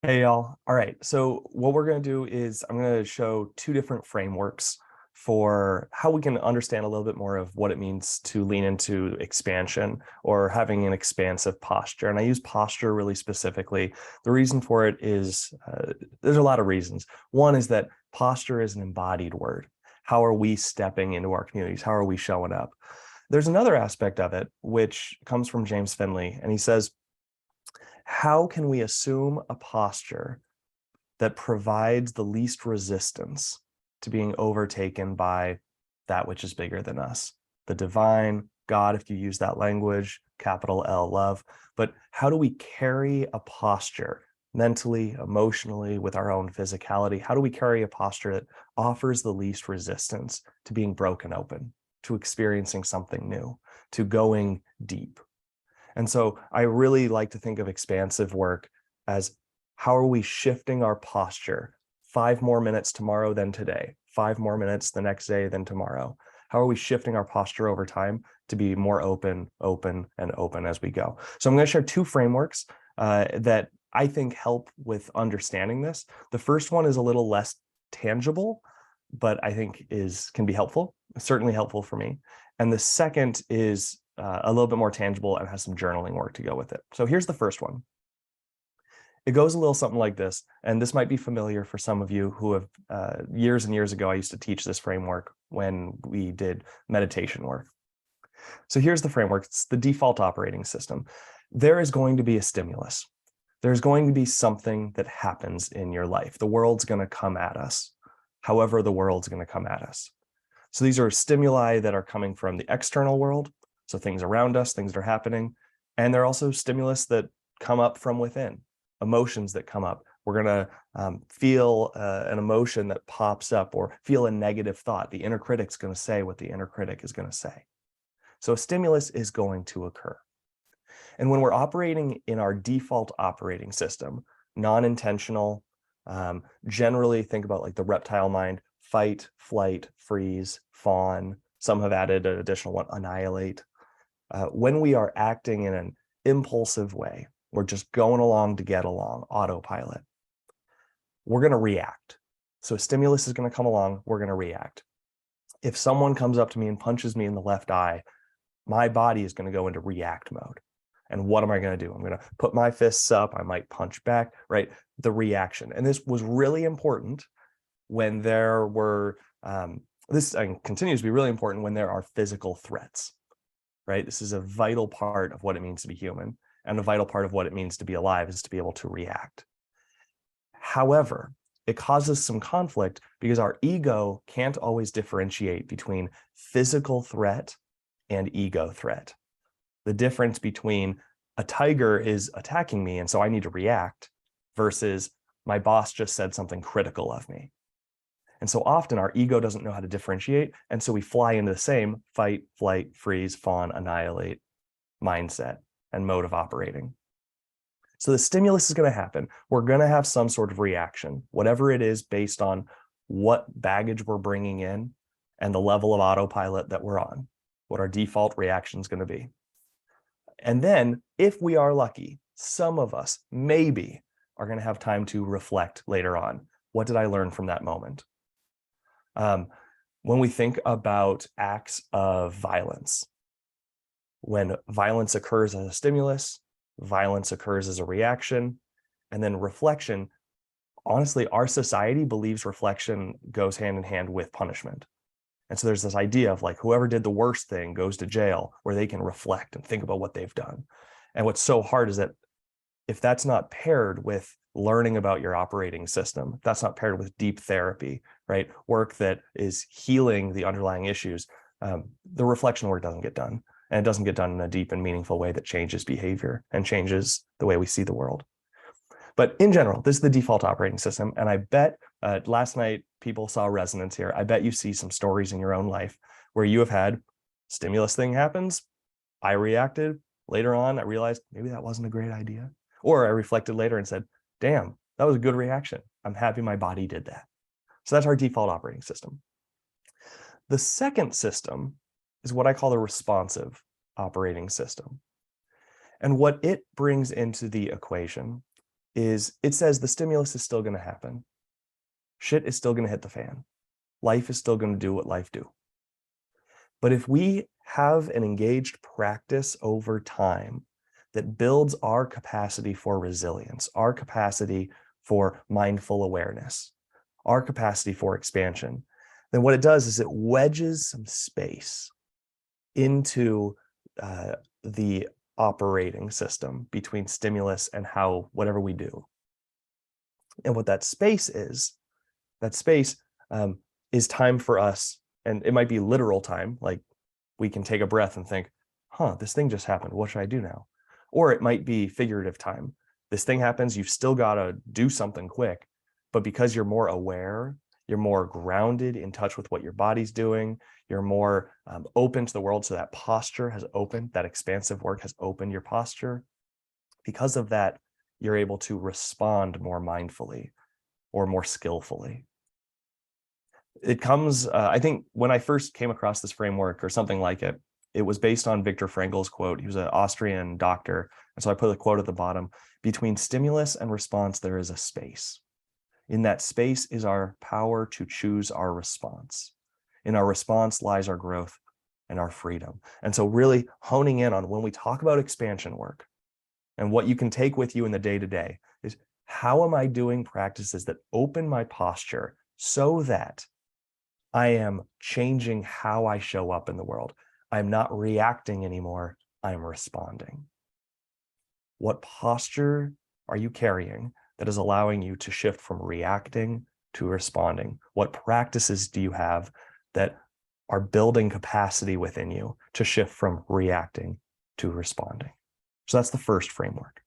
Hey y'all. All right. So what we're going to do is I'm going to show two different frameworks for how we can understand a little bit more of what it means to lean into expansion or having an expansive posture. And I use posture really specifically. The reason for it is there's a lot of reasons. One is that posture is an embodied word. How are we stepping into our communities? How are we showing up? There's another aspect of it, which comes from James Finley, and he says, how can we assume a posture that provides the least resistance to being overtaken by that which is bigger than us? The divine, God, if you use that language, capital L, love. But how do we carry a posture mentally, emotionally, with our own physicality? How do we carry a posture that offers the least resistance to being broken open, to experiencing something new, to going deep? And so I really like to think of expansive work as how are we shifting our posture 5 more minutes tomorrow than today, 5 more minutes the next day than tomorrow? How are we shifting our posture over time to be more open, open, and open as we go? So I'm going to share two frameworks that I think help with understanding this. The first one is a little less tangible, but I think can be helpful, certainly helpful for me. And the second is a little bit more tangible and has some journaling work to go with it. So here's the first one. It goes a little something like this, and this might be familiar for some of you who have years and years ago, I used to teach this framework when we did meditation work. So here's the framework. It's the default operating system. There is going to be a stimulus. There's going to be something that happens in your life. The world's going to come at us, however the world's going to come at us. So these are stimuli that are coming from the external world, so things around us, things that are happening, and they're also stimulus that come up from within, emotions that come up. We're going to feel an emotion that pops up or feel a negative thought. The inner critic's going to say what the inner critic is going to say. So a stimulus is going to occur. And when we're operating in our default operating system, non-intentional, generally think about like the reptile mind, fight, flight, freeze, fawn. Some have added an additional one, annihilate. When we are acting in an impulsive way, we're just going along to get along, autopilot, we're going to react. So a stimulus is going to come along, we're going to react. If someone comes up to me and punches me in the left eye, my body is going to go into react mode. And what am I going to do? I'm going to put my fists up. I might punch back, right? The reaction. And this was really important when there were, this continues to be really important when there are physical threats, right? This is a vital part of what it means to be human. And a vital part of what it means to be alive is to be able to react. However, it causes some conflict because our ego can't always differentiate between physical threat and ego threat. The difference between a tiger is attacking me and so I need to react versus my boss just said something critical of me. And so often our ego doesn't know how to differentiate. And so we fly into the same fight, flight, freeze, fawn, annihilate mindset and mode of operating. So the stimulus is going to happen. We're going to have some sort of reaction, whatever it is, based on what baggage we're bringing in and the level of autopilot that we're on, what our default reaction is going to be. And then if we are lucky, some of us maybe are going to have time to reflect later on. What did I learn from that moment? When we think about acts of violence, when violence occurs as a stimulus, violence occurs as a reaction, and then reflection, honestly, our society believes reflection goes hand in hand with punishment. And so there's this idea of like whoever did the worst thing goes to jail where they can reflect and think about what they've done. And what's so hard is that if that's not paired with learning about your operating system, if that's not paired with deep therapy, right? Work that is healing the underlying issues, the reflection work doesn't get done. And it doesn't get done in a deep and meaningful way that changes behavior and changes the way we see the world. But in general, this is the default operating system. And I bet last night people saw resonance here. I bet you see some stories in your own life where you have had stimulus thing happens. I reacted. Later on, I realized maybe that wasn't a great idea. Or I reflected later and said, damn, that was a good reaction. I'm happy my body did that. So that's our default operating system. The second system is what I call the responsive operating system. And what it brings into the equation is it says the stimulus is still going to happen. Shit is still going to hit the fan. Life is still going to do what life do. But if we have an engaged practice over time that builds our capacity for resilience, our capacity for mindful awareness, our capacity for expansion, then what it does is it wedges some space into the operating system between stimulus and how whatever we do. And what that space is time for us, and it might be literal time, like we can take a breath and think, this thing just happened. What should I do now? Or it might be figurative time. This thing happens, you've still got to do something quick, but because you're more aware, you're more grounded in touch with what your body's doing, you're more open to the world. So that posture has opened, that expansive work has opened your posture. Because of that, you're able to respond more mindfully or more skillfully. It comes, I think when I first came across this framework or something like it, it was based on Viktor Frankl's quote. He was an Austrian doctor. And so I put a quote at the bottom: between stimulus and response, there is a space. In that space is our power to choose our response. In our response lies our growth and our freedom. And so really honing in on when we talk about expansion work and what you can take with you in the day-to-day is, how am I doing practices that open my posture so that I am changing how I show up in the world? I'm not reacting anymore, I'm responding. What posture are you carrying that is allowing you to shift from reacting to responding? What practices do you have that are building capacity within you to shift from reacting to responding? So that's the first framework.